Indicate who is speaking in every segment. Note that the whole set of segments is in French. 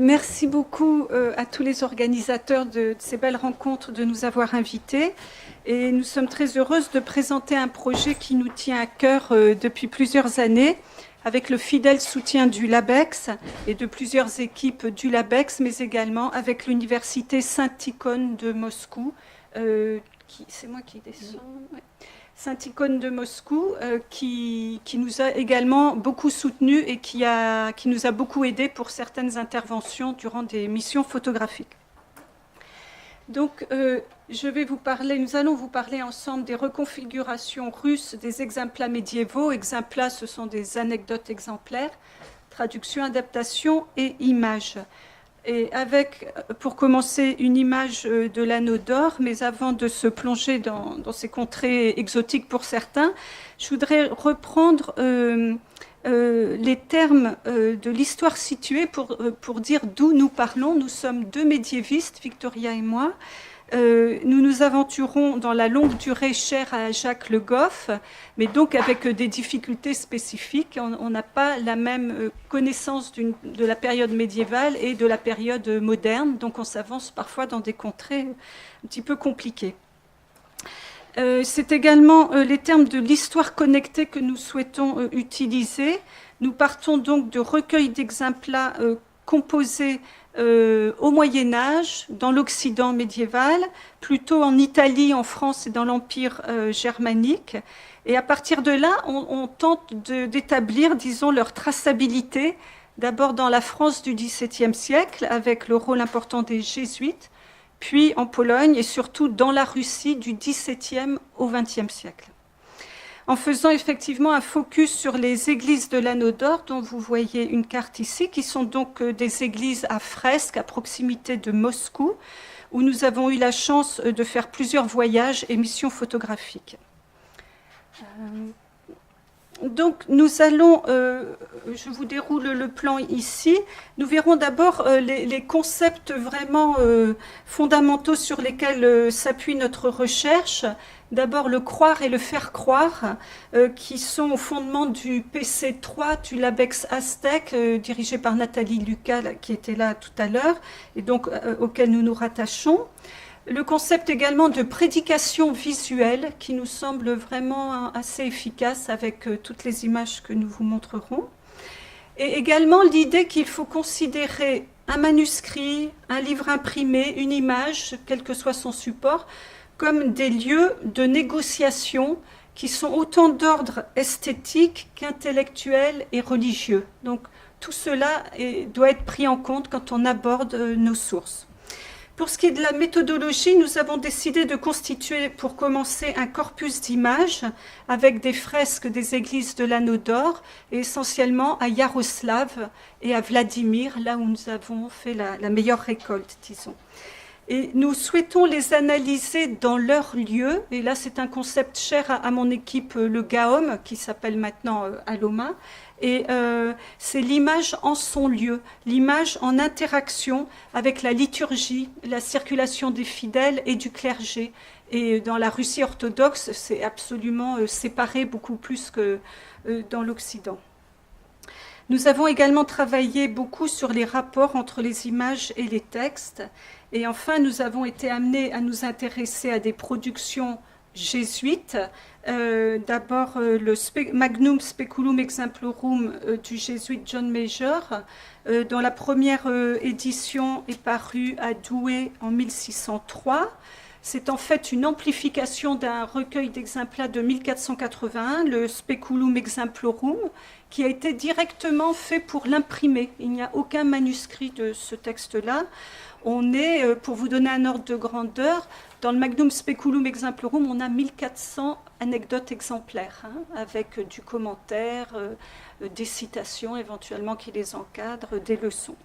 Speaker 1: Merci beaucoup à tous les organisateurs de ces belles rencontres de nous avoir invités. Et nous sommes très heureuses de présenter un projet qui nous tient à cœur depuis plusieurs années, avec le fidèle soutien du LABEX et de plusieurs équipes du LABEX, mais également avec l'université Saint-Icône de Moscou. C'est moi qui descends. Ouais. Saint-Icône de Moscou, qui nous a également beaucoup soutenus et qui nous a beaucoup aidés pour certaines interventions durant des missions photographiques. Donc, nous allons vous parler ensemble des reconfigurations russes des exemplats médiévaux. Exemplats, ce sont des anecdotes exemplaires, traduction, adaptation et images. Et avec, pour commencer, une image de l'anneau d'or, mais avant de se plonger dans ces contrées exotiques pour certains, je voudrais reprendre les termes de l'histoire située pour dire d'où nous parlons. Nous sommes deux médiévistes, Victoria et moi. Nous nous aventurons dans la longue durée chère à Jacques Le Goff, mais donc avec des difficultés spécifiques. On n'a pas la même connaissance de la période médiévale et de la période moderne, donc on s'avance parfois dans des contrées un petit peu compliquées. C'est également les termes de l'histoire connectée que nous souhaitons utiliser. Nous partons donc de recueils d'exemplats composés au Moyen-Âge, dans l'Occident médiéval, plutôt en Italie, en France et dans l'Empire germanique. Et à partir de là, on tente d'établir, disons, leur traçabilité, d'abord dans la France du XVIIe siècle, avec le rôle important des jésuites, puis en Pologne et surtout dans la Russie du XVIIe au XXe siècle. En faisant effectivement un focus sur les églises de l'Anneau d'Or, dont vous voyez une carte ici, qui sont donc des églises à fresques à proximité de Moscou, où nous avons eu la chance de faire plusieurs voyages et missions photographiques. Donc nous allons, je vous déroule le plan ici, nous verrons d'abord les concepts vraiment fondamentaux sur lesquels s'appuie notre recherche. D'abord le croire et le faire croire, qui sont au fondement du PC3 du LABEX Aztec, dirigé par Nathalie Lucas, qui était là tout à l'heure, et donc auquel nous nous rattachons. Le concept également de prédication visuelle, qui nous semble vraiment assez efficace avec toutes les images que nous vous montrerons. Et également l'idée qu'il faut considérer un manuscrit, un livre imprimé, une image, quel que soit son support, comme des lieux de négociation qui sont autant d'ordre esthétique qu'intellectuel et religieux. Donc tout cela doit être pris en compte quand on aborde nos sources. Pour ce qui est de la méthodologie, nous avons décidé de constituer, pour commencer, un corpus d'images avec des fresques des églises de l'Anneau d'Or, et essentiellement à Yaroslav et à Vladimir, là où nous avons fait la meilleure récolte, disons. Et nous souhaitons les analyser dans leur lieu, et là c'est un concept cher à mon équipe, le GAOM, qui s'appelle maintenant Aloma, et c'est l'image en son lieu, l'image en interaction avec la liturgie, la circulation des fidèles et du clergé. Et dans la Russie orthodoxe, c'est absolument séparé beaucoup plus que dans l'Occident. Nous avons également travaillé beaucoup sur les rapports entre les images et les textes. Et enfin, nous avons été amenés à nous intéresser à des productions jésuites. D'abord, le Magnum Speculum Exemplorum du jésuite John Major, dont la première édition est parue à Douai en 1603. C'est en fait une amplification d'un recueil d'exemplats de 1481, le Speculum Exemplorum, qui a été directement fait pour l'imprimer. Il n'y a aucun manuscrit de ce texte-là. On est, pour vous donner un ordre de grandeur, dans le Magnum Speculum Exemplorum, on a 1400 anecdotes exemplaires, avec du commentaire, des citations éventuellement qui les encadrent, des leçons.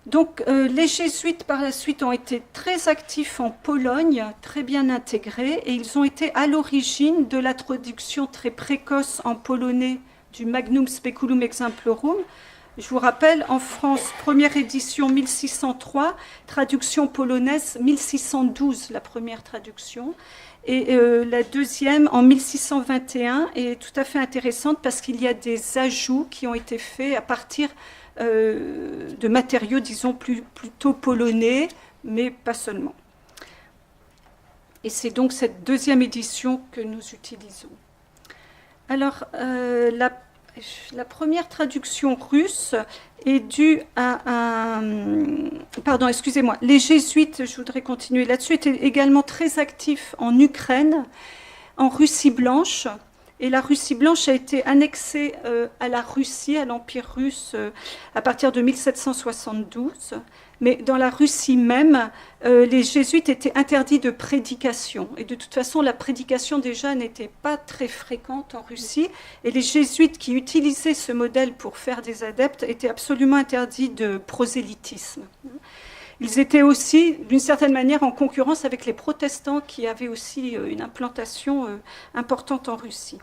Speaker 1: Donc les jésuites par la suite ont été très actifs en Pologne, très bien intégrés, et ils ont été à l'origine de la traduction très précoce en polonais du Magnum Speculum Exemplorum. Je vous rappelle, en France, première édition 1603, traduction polonaise 1612, la première traduction. Et la deuxième en 1621 est tout à fait intéressante parce qu'il y a des ajouts qui ont été faits à partir de matériaux, disons, plutôt polonais, mais pas seulement. Et c'est donc cette deuxième édition que nous utilisons. Alors, la première traduction russe est due à pardon, excusez-moi. Les jésuites, je voudrais continuer là-dessus, étaient également très actifs en Ukraine, en Russie blanche. Et la Russie blanche a été annexée à la Russie, à l'Empire russe, à partir de 1772. Mais dans la Russie même, les jésuites étaient interdits de prédication. Et de toute façon, la prédication déjà n'était pas très fréquente en Russie. Et les jésuites qui utilisaient ce modèle pour faire des adeptes étaient absolument interdits de prosélytisme. Ils étaient aussi, d'une certaine manière, en concurrence avec les protestants qui avaient aussi une implantation importante en Russie.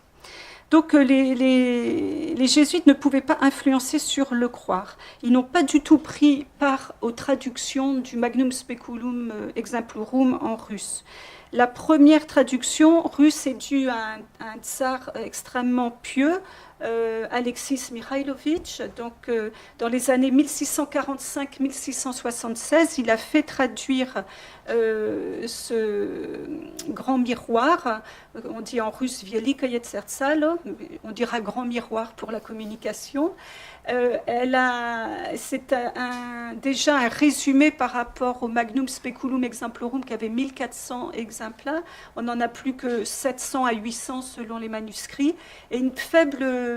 Speaker 1: Donc les jésuites ne pouvaient pas influencer sur le croire. Ils n'ont pas du tout pris part aux traductions du Magnum Speculum Exemplorum en russe. La première traduction russe est due à un tsar extrêmement pieux, Alexis Mikhailovitch. Donc, dans les années 1645-1676, il a fait traduire ce grand miroir. On dit en russe Velikaye Zertzalo, on dira grand miroir pour la communication. C'est déjà un résumé par rapport au Magnum Speculum Exemplorum qui avait 1400 exemplaires. On n'en a plus que 700 à 800 selon les manuscrits et une faible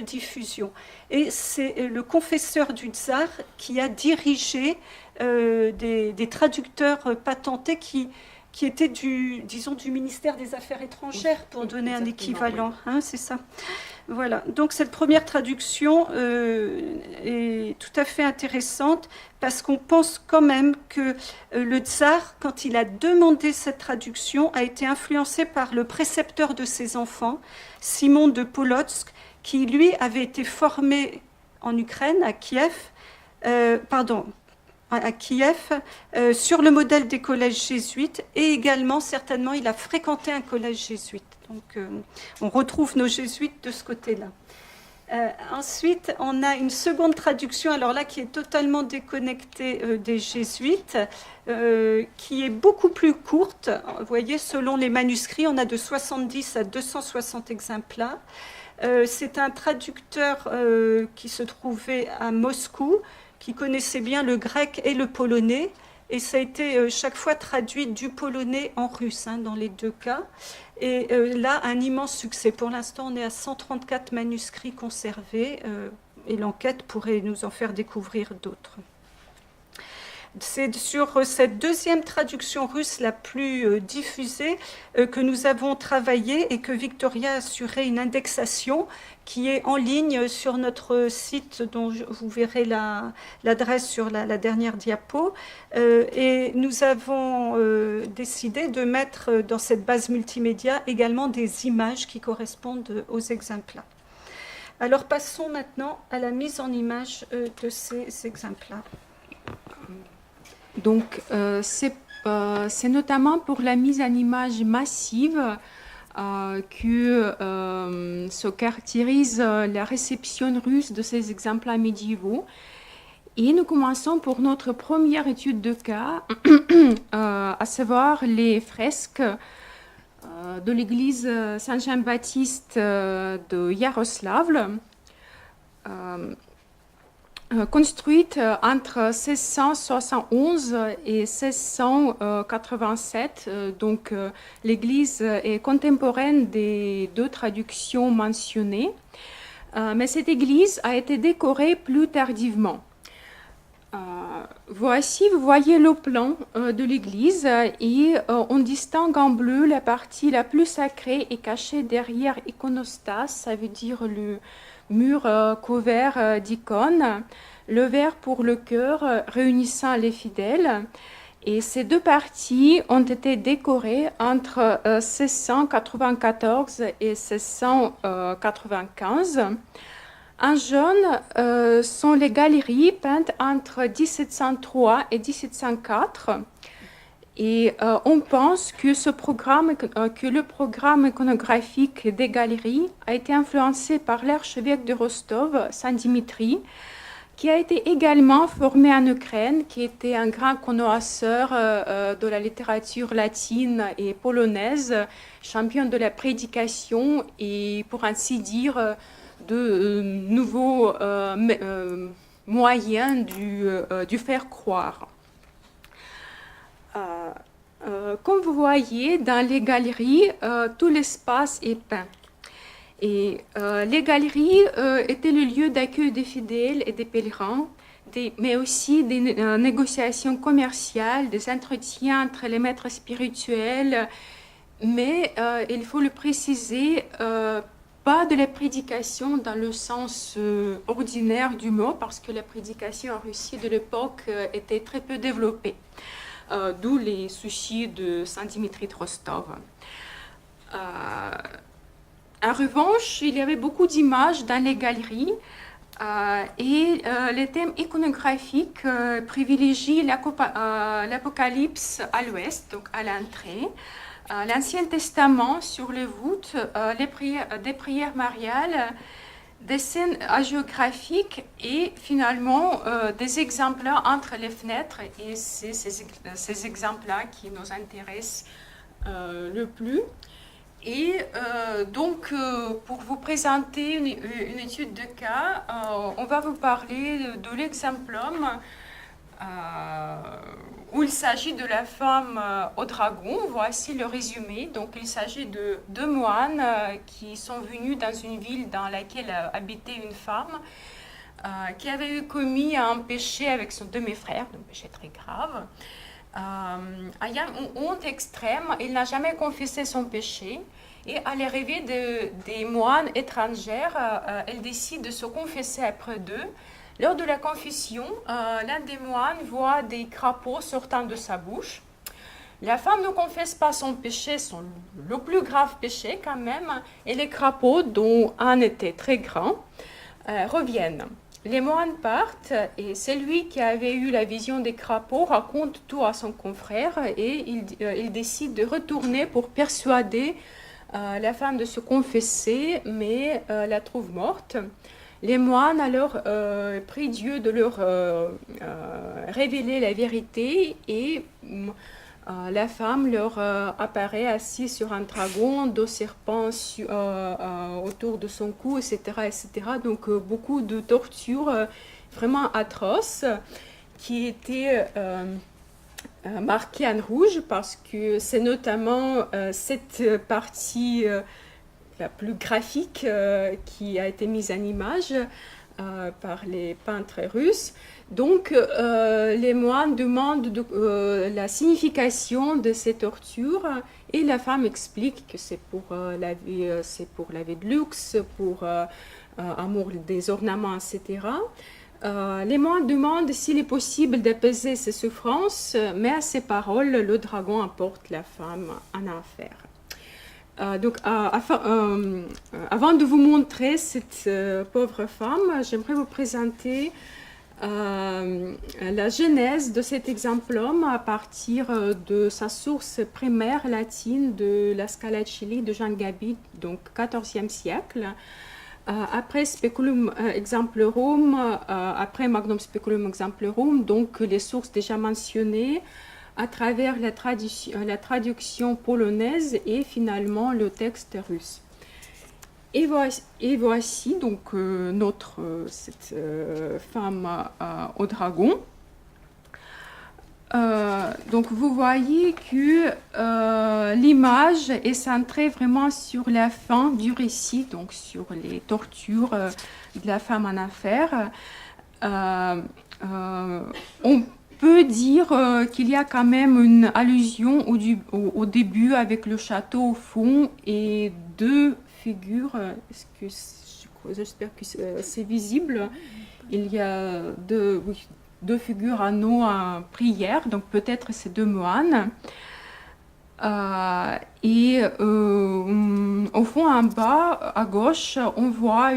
Speaker 1: diffusion. Et c'est le confesseur du tsar qui a dirigé des traducteurs patentés qui étaient du ministère des Affaires étrangères, pour donner un équivalent. Hein, c'est ça. Voilà. Donc cette première traduction est tout à fait intéressante parce qu'on pense quand même que le tsar, quand il a demandé cette traduction, a été influencé par le précepteur de ses enfants, Simon de Polotsk, qui lui avait été formé en Ukraine, à Kiev, sur le modèle des collèges jésuites, et également, certainement, il a fréquenté un collège jésuite. Donc, on retrouve nos jésuites de ce côté-là. Ensuite, on a une seconde traduction, alors là, qui est totalement déconnectée des jésuites, qui est beaucoup plus courte. Vous voyez, selon les manuscrits, on a de 70 à 260 exemplaires. C'est un traducteur qui se trouvait à Moscou, qui connaissait bien le grec et le polonais, et ça a été chaque fois traduit du polonais en russe, hein, dans les deux cas. Et là, un immense succès. Pour l'instant, on est à 134 manuscrits conservés, et l'enquête pourrait nous en faire découvrir d'autres. C'est sur cette deuxième traduction russe la plus diffusée que nous avons travaillé et que Victoria a assuré une indexation qui est en ligne sur notre site dont vous verrez l'adresse sur la dernière diapo. Et nous avons décidé de mettre dans cette base multimédia également des images qui correspondent aux exemplaires. Alors passons maintenant à la mise en image de ces exemplaires.
Speaker 2: Donc, c'est notamment pour la mise en image massive que se caractérise la réception russe de ces exemplaires médiévaux. Et nous commençons pour notre première étude de cas, à savoir les fresques de l'église Saint-Jean-Baptiste de Yaroslavl. Construite entre 1671 et 1687, donc l'église est contemporaine des deux traductions mentionnées, mais cette église a été décorée plus tardivement. Voici, vous voyez le plan de l'église et on distingue en bleu la partie la plus sacrée et cachée derrière iconostas, ça veut dire le mur couvert d'icônes, le vert pour le cœur réunissant les fidèles. Et ces deux parties ont été décorées entre 1694 et 1695. En jaune sont les galeries peintes entre 1703 et 1704. Et on pense que le programme iconographique des galeries a été influencé par l'archevêque de Rostov, Saint Dimitri, qui a été également formé en Ukraine, qui était un grand connoisseur de la littérature latine et polonaise, champion de la prédication et, pour ainsi dire, de nouveaux moyens du faire croire. Comme vous voyez, dans les galeries, tout l'espace est peint. Et les galeries étaient le lieu d'accueil des fidèles et des pèlerins, mais aussi des négociations commerciales, des entretiens entre les maîtres spirituels, mais il faut le préciser, pas de la prédication dans le sens ordinaire du mot, parce que la prédication en Russie de l'époque était très peu développée, d'où les soucis de Saint Dimitri de Rostov. En revanche, il y avait beaucoup d'images dans les galeries et les thèmes iconographiques privilégient l'Apocalypse à l'ouest, donc à l'entrée, l'Ancien Testament sur les voûtes, des prières mariales, des scènes hagiographiques et finalement des exemplaires entre les fenêtres. Et c'est ces exemplaires qui nous intéressent le plus. Et donc, pour vous présenter une étude de cas, on va vous parler de l'exemplum où il s'agit de la femme au dragon. Voici le résumé. Donc, il s'agit de deux moines qui sont venus dans une ville dans laquelle habitait une femme qui avait eu commis un péché avec son demi-frère, un péché très grave. Ayant une honte extrême, il n'a jamais confessé son péché et à l'arrivée des moines étrangères, elle décide de se confesser après d'eux. Lors de la confession, l'un des moines voit des crapauds sortant de sa bouche. La femme ne confesse pas son péché, le plus grave péché quand même, et les crapauds, dont un était très grand, reviennent. Les moines partent et celui qui avait eu la vision des crapauds raconte tout à son confrère et il décide de retourner pour persuader la femme de se confesser, mais la trouve morte. Les moines alors prient Dieu de leur révéler la vérité et la femme leur apparaît assise sur un dragon, deux serpents autour de son cou, etc. etc. Donc beaucoup de tortures vraiment atroces qui étaient marquées en rouge parce que c'est notamment cette partie la plus graphique qui a été mise en image par les peintres russes. Donc, les moines demandent la signification de ces tortures et la femme explique que c'est pour la vie de luxe, pour amour des ornements, etc. Les moines demandent s'il est possible d'apaiser ses souffrances, mais à ces paroles, le dragon emporte la femme en enfer. Donc, avant de vous montrer cette pauvre femme, j'aimerais vous présenter la genèse de cet exemplum à partir de sa source primaire latine de la Scala Chili de Jean Gabi, donc 14e siècle. Après Speculum Exemplorum, après Magnum Speculum Exemplorum, donc les sources déjà mentionnées, à travers la traduction polonaise et finalement le texte russe. Et voici donc cette femme au dragon. Donc vous voyez que l'image est centrée vraiment sur la fin du récit, donc sur les tortures de la femme en enfer. On peut dire qu'il y a quand même une allusion au début avec le château au fond et deux figures. J'espère que c'est visible. Il y a deux figures à nous en prière, donc peut-être c'est deux moines. Et au fond, en bas, à gauche, on voit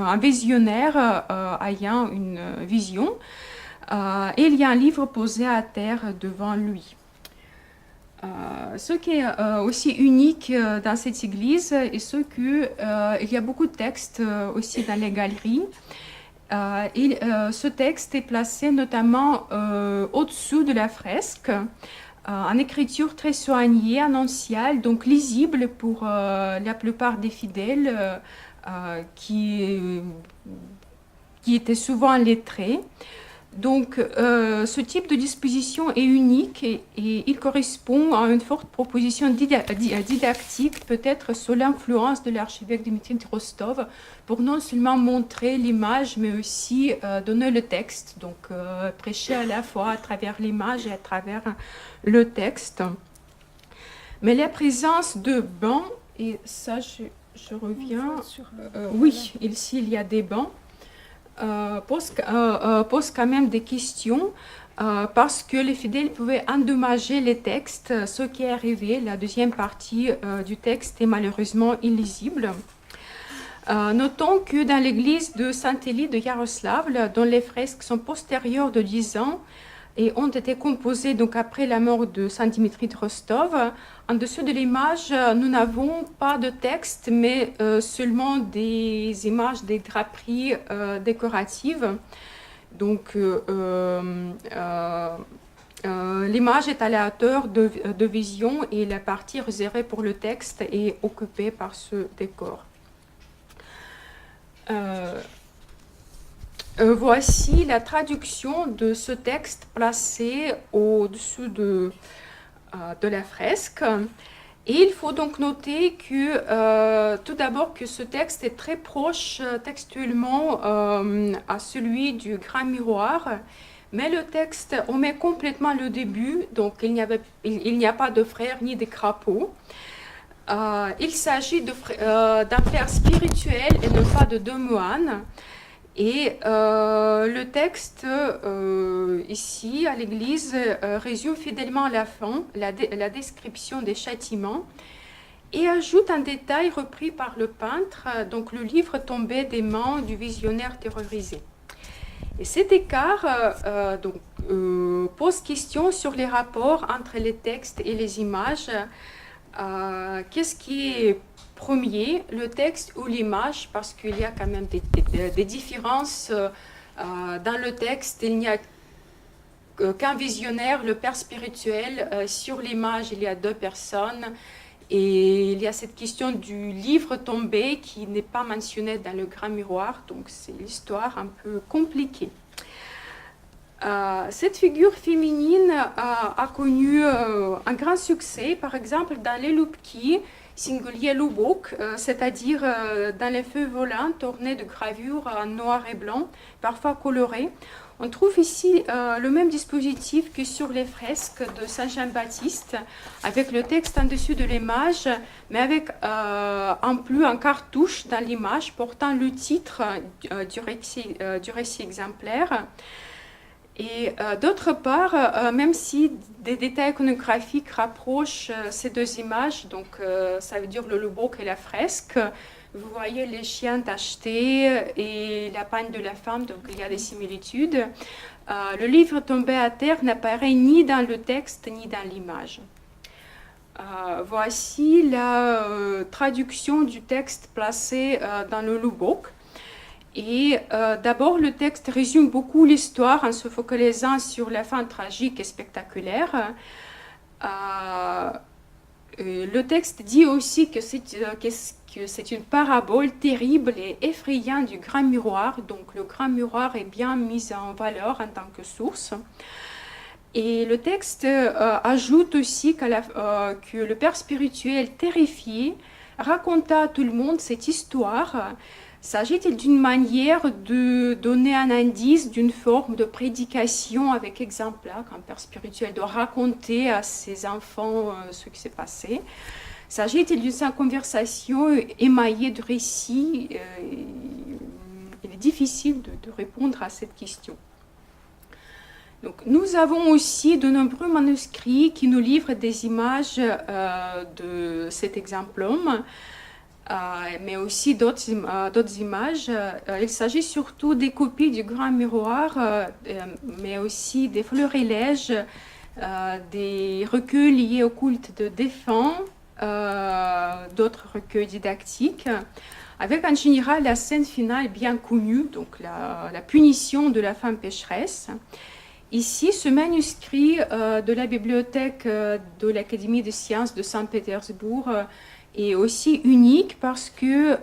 Speaker 2: un visionnaire ayant une vision. Et il y a un livre posé à terre devant lui. Ce qui est aussi unique dans cette église est ce qu'il y a beaucoup de textes aussi dans les galeries. Ce texte est placé notamment au-dessous de la fresque, en écriture très soignée, annonciale, donc lisible pour la plupart des fidèles qui étaient souvent lettrés. Donc, ce type de disposition est unique et il correspond à une forte proposition didactique, peut-être sous l'influence de l'archevêque Dimitri de Rostov, pour non seulement montrer l'image, mais aussi donner le texte, donc prêcher à la fois à travers l'image et à travers le texte. Mais la présence de bancs, et ça je reviens, oui, ici il y a des bancs, pose quand même des questions parce que les fidèles pouvaient endommager les textes, ce qui est arrivé. La deuxième partie du texte est malheureusement illisible. Notons que dans l'église de Saint-Élie de Yaroslavl, dont les fresques sont postérieures de 10 ans et ont été composées donc après la mort de Saint Dimitri de Rostov, en dessous de l'image, nous n'avons pas de texte, mais seulement des images, des draperies décoratives. Donc, l'image est aléatoire de vision et la partie réservée pour le texte est occupée par ce décor. Voici la traduction de ce texte placé au-dessous de la fresque. Et il faut donc noter que tout d'abord que ce texte est très proche textuellement à celui du Grand Miroir, mais le texte omet complètement le début, donc il n'y a pas de frères ni de crapauds. Il s'agit d'un frère spirituel et non pas de deux moines. Et le texte ici à l'église résume fidèlement à la fin la description des châtiments et ajoute un détail repris par le peintre, donc le livre tombé des mains du visionnaire terrorisé. Et cet écart pose question sur les rapports entre les textes et les images. Qu'est-ce qui est premier, le texte ou l'image, parce qu'il y a quand même des différences dans le texte. Il n'y a qu'un visionnaire, le père spirituel. Sur l'image, il y a deux personnes. Et il y a cette question du livre tombé qui n'est pas mentionné dans le Grand Miroir. Donc c'est l'histoire un peu compliquée. Cette figure féminine a connu un grand succès, par exemple dans les Lubki, singulier Lubok, c'est-à-dire dans les feux volants ornés de gravures en noir et blanc, parfois colorées. On trouve ici le même dispositif que sur les fresques de Saint-Jean-Baptiste, avec le texte en dessus de l'image, mais avec en plus un cartouche dans l'image portant le titre du récit exemplaire. Et d'autre part, même si des détails iconographiques rapprochent ces deux images, donc ça veut dire le lubok et la fresque, vous voyez les chiens tachetés et la panne de la femme, donc il y a des similitudes. Le livre tombé à terre n'apparaît ni dans le texte ni dans l'image. Voici la traduction du texte placé dans le lubok. Et d'abord, le texte résume beaucoup l'histoire en se focalisant sur la fin tragique et spectaculaire. Le texte dit aussi que c'est une parabole terrible et effrayante du Grand Miroir. Donc le Grand Miroir est bien mis en valeur en tant que source. Et le texte ajoute aussi que le père spirituel terrifié raconta à tout le monde cette histoire. S'agit-il d'une manière de donner un indice d'une forme de prédication avec exemplaire qu'un père spirituel doit raconter à ses enfants ce qui s'est passé? S'agit-il d'une conversation émaillée de récits? Il est difficile de répondre à cette question. Donc, nous avons aussi de nombreux manuscrits qui nous livrent des images de cet exemplum. Mais aussi d'autres images. Il s'agit surtout des copies du Grand Miroir, mais aussi des florilèges des recueils liés au culte de défunts, d'autres recueils didactiques, avec en général la scène finale bien connue, donc la punition de la femme pécheresse. Ici, ce manuscrit de la bibliothèque de l'Académie des sciences de Saint-Pétersbourg est aussi unique parce que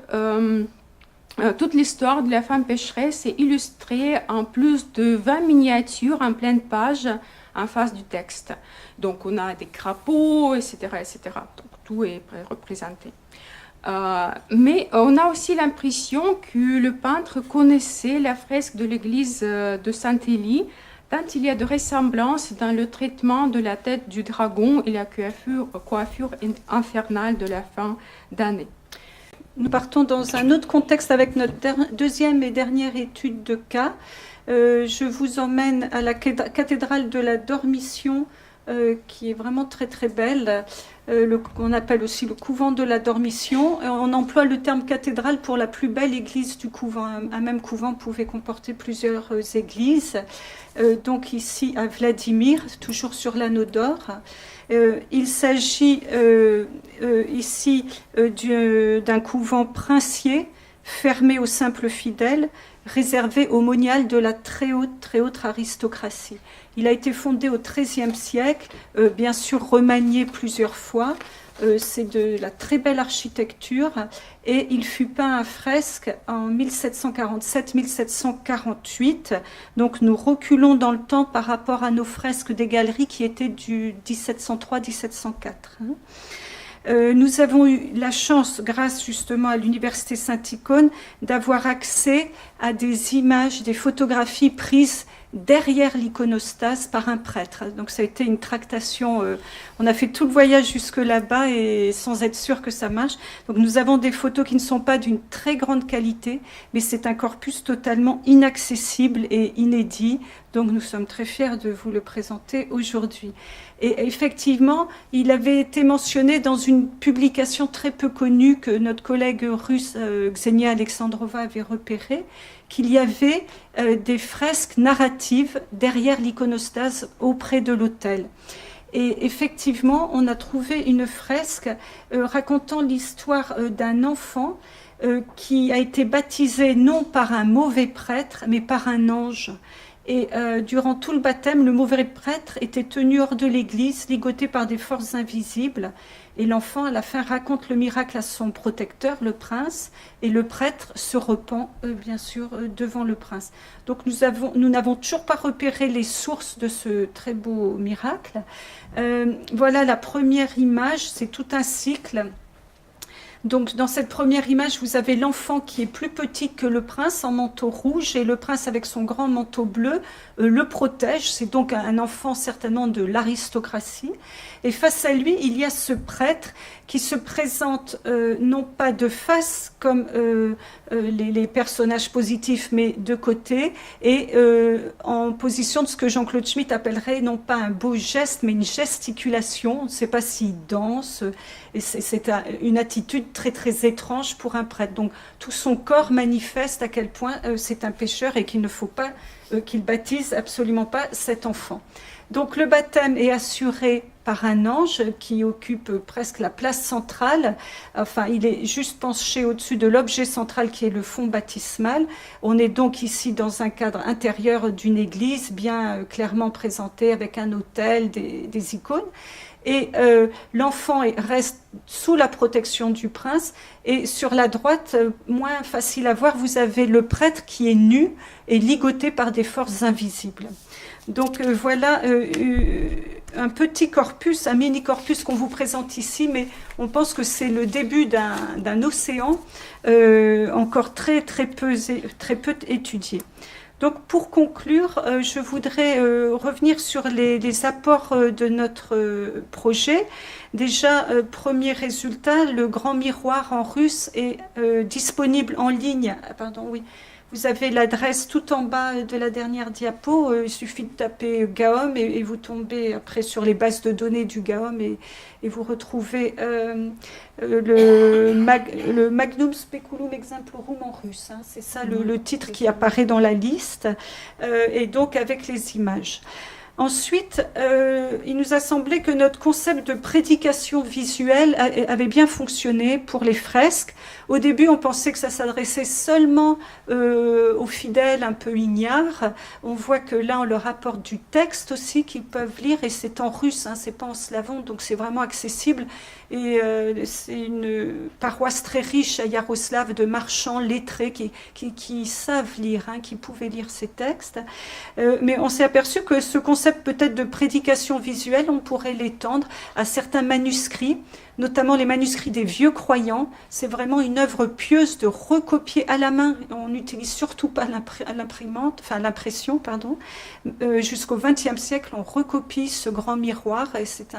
Speaker 2: toute l'histoire de la femme pécheresse est illustrée en plus de 20 miniatures en pleine page en face du texte. Donc on a des crapauds, etc., etc. Donc tout est représenté. Mais on a aussi l'impression que le peintre connaissait la fresque de l'église de Saint-Élie, tant il y a de ressemblances dans le traitement de la tête du dragon et la coiffure infernale de la fin d'année.
Speaker 1: Nous partons dans un autre contexte avec notre deuxième et dernière étude de cas. Je vous emmène à la cathédrale de la Dormition, qui est vraiment très très belle, qu'on appelle aussi le couvent de la Dormition. On emploie le terme cathédrale pour la plus belle église du couvent. Un même couvent pouvait comporter plusieurs églises. Donc ici à Vladimir, toujours sur l'anneau d'or. Il s'agit ici d'un couvent princier fermé aux simples fidèles, réservé au monial de la très haute aristocratie. Il a été fondé au XIIIe siècle, bien sûr remanié plusieurs fois. C'est de la très belle architecture et il fut peint à fresque en 1747-1748. Donc nous reculons dans le temps par rapport à nos fresques des galeries qui étaient du 1703-1704. Nous avons eu la chance, grâce justement à l'Université Saint-Icône, d'avoir accès à des images, des photographies prises derrière l'iconostase par un prêtre. Donc ça a été une tractation, on a fait tout le voyage jusque là-bas et sans être sûr que ça marche. Donc nous avons des photos qui ne sont pas d'une très grande qualité, mais c'est un corpus totalement inaccessible et inédit. Donc nous sommes très fiers de vous le présenter aujourd'hui. Et effectivement, il avait été mentionné dans une publication très peu connue que notre collègue russe Ksenia Alexandrova avait repérée, qu'il y avait des fresques narratives derrière l'iconostase auprès de l'autel. Et effectivement, on a trouvé une fresque racontant l'histoire d'un enfant qui a été baptisé non par un mauvais prêtre, mais par un ange. Et durant tout le baptême, le mauvais prêtre était tenu hors de l'église, ligoté par des forces invisibles. Et l'enfant, à la fin, raconte le miracle à son protecteur, le prince, et le prêtre se repent, bien sûr, devant le prince. Donc nous n'avons toujours pas repéré les sources de ce très beau miracle. Voilà la première image, c'est tout un cycle. Donc dans cette première image, vous avez l'enfant qui est plus petit que le prince en manteau rouge et le prince avec son grand manteau bleu le protège. C'est donc un enfant certainement de l'aristocratie. Et face à lui, il y a ce prêtre qui se présente non pas de face comme les personnages positifs, mais de côté et en position de ce que Jean-Claude Schmitt appellerait non pas un beau geste, mais une gesticulation. On ne sait pas s'il danse. Et c'est une attitude très très étrange pour un prêtre. Donc tout son corps manifeste à quel point c'est un pécheur et qu'il ne faut pas qu'il baptise absolument pas cet enfant. Donc le baptême est assuré par un ange qui occupe presque la place centrale. Enfin, il est juste penché au-dessus de l'objet central qui est le fond baptismal. On est donc ici dans un cadre intérieur d'une église bien clairement présentée avec un autel, des icônes. Et l'enfant reste sous la protection du prince. Et sur la droite, moins facile à voir, vous avez le prêtre qui est nu et ligoté par des forces invisibles. Donc voilà un petit corpus, un mini-corpus qu'on vous présente ici, mais on pense que c'est le début d'un océan encore très peu étudié. Donc pour conclure, je voudrais revenir sur les apports de notre projet. Déjà, premier résultat, le grand miroir en russe est disponible en ligne. Pardon, oui. Vous avez l'adresse tout en bas de la dernière diapo. Il suffit de taper GAOM et vous tombez après sur les bases de données du GAOM et vous retrouvez le Magnum Speculum Exemplorum en russe. Hein, c'est ça le titre qui apparaît dans la liste et donc avec les images. Ensuite, il nous a semblé que notre concept de prédication visuelle avait bien fonctionné pour les fresques. Au début, on pensait que ça s'adressait seulement aux fidèles un peu ignares. On voit que là, on leur apporte du texte aussi qu'ils peuvent lire, et c'est en russe, hein, c'est pas en slavon, donc c'est vraiment accessible. Et c'est une paroisse très riche à Yaroslav de marchands lettrés qui savent lire, hein, qui pouvaient lire ces textes. Mais on s'est aperçu que ce concept peut-être de prédication visuelle, on pourrait l'étendre à certains manuscrits, notamment les manuscrits des vieux croyants. C'est vraiment une œuvre pieuse de recopier à la main. On n'utilise surtout pas l'imprimante, enfin l'impression, pardon. Jusqu'au XXe siècle, on recopie ce grand miroir, et c'est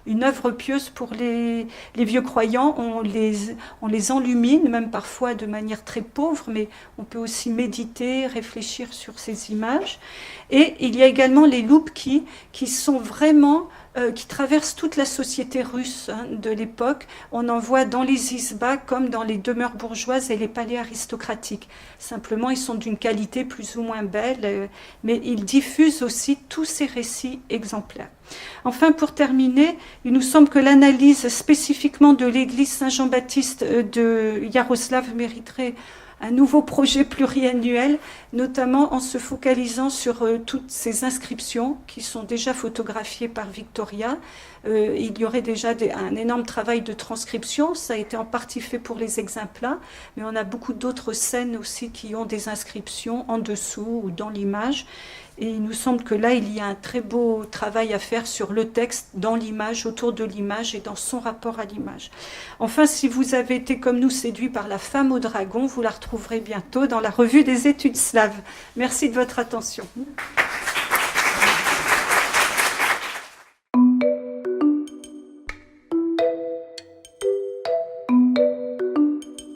Speaker 1: une œuvre pieuse pour les vieux croyants. On les enlumine, même parfois de manière très pauvre, mais on peut aussi méditer, réfléchir sur ces images. Et il y a également les loupes qui sont vraiment qui traversent toute la société russe, hein, de l'époque. On en voit dans les isbas comme dans les demeures bourgeoises et les palais aristocratiques. Simplement, ils sont d'une qualité plus ou moins belle, mais ils diffusent aussi tous ces récits exemplaires. Enfin, pour terminer, il nous semble que l'analyse spécifiquement de l'église Saint-Jean-Baptiste de Yaroslav mériterait un nouveau projet pluriannuel, notamment en se focalisant sur toutes ces inscriptions qui sont déjà photographiées par Victoria. Il y aurait déjà un énorme travail de transcription, ça a été en partie fait pour les exemples, mais on a beaucoup d'autres scènes aussi qui ont des inscriptions en dessous ou dans l'image. Et il nous semble que là, il y a un très beau travail à faire sur le texte, dans l'image, autour de l'image et dans son rapport à l'image. Enfin, si vous avez été comme nous séduits par La femme au dragon, vous la retrouverez bientôt dans la revue des études slaves. Merci de votre attention.